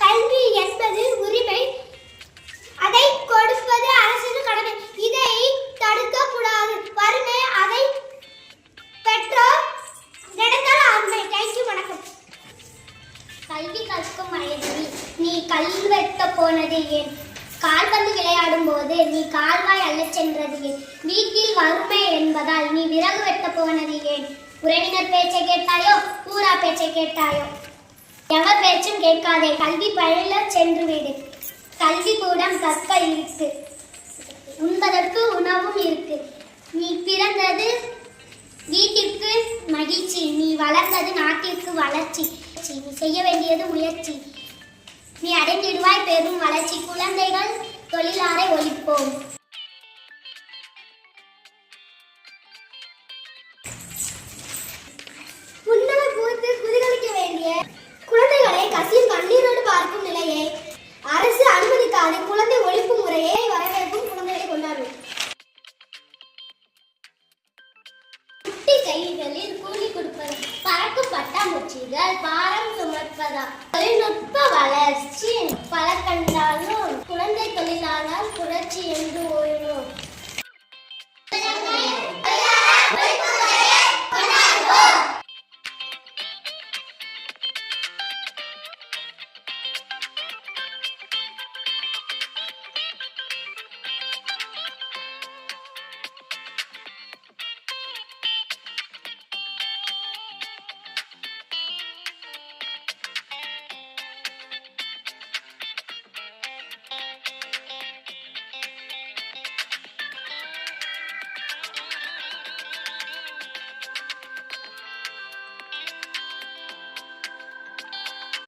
கல்வி என்பது உரிமை, அதை கொடுப்பது அரசின் கடமை. இதை தடுக்க கூடாது. வறுமை அதை பெற்றோர் நடந்தால் ஆண்மை. தேங்க்யூ. வணக்கம். கல்வி கற்கும் வயதில் நீ கல் வெட்ட போனது ஏன்? கால்பந்து விளையாடும் போது நீ கால்வாய் அள்ளச் சென்றது ஏன்? வீட்டில் வறுமை என்பதால் நீ விறகு வெட்ட போனது ஏன்? உறவினர் பேச்சை கேட்டாயோ, ஊரா பேச்சை கேட்டாயோ? எவர் பேச்சும் கேட்காதே, கல்வி பயில சென்று விடு. கல்வி கூடம் கற்க இருக்கு, உண்பதற்கு உணவும் இருக்கு. நீ பிறந்தது வீட்டிற்கு மகிழ்ச்சி, நீ வளர்ந்தது நாட்டிற்கு வளர்ச்சி. நீ செய்ய வேண்டியது முயற்சி, நீ அடைந்திடுவாய் பெரும் வளர்ச்சி. குழந்தைகள் தொழிலாரை ஒழிப்போம். முன்னவர் கூத்து குதிகளிக்க வேண்டிய குழந்தைகளை கசியும் கண்ணீரோடு பார்க்கும் நிலையை அரசு அனுமதிக்காது. குழந்தை ஒழிப்பு முறையை வரவேற்கும், குழந்தைகளை கொண்டாடும். குட்டி கைகளில் கூலி கொடுப்பது, பறக்கும் பட்டாம்பூச்சிகள் பாரம் சுமப்பதா? தொழில்நுட்ப வளர்ச்சி பல கண்டாலும் குழந்தை தொழிலாளர் புரட்சி என்று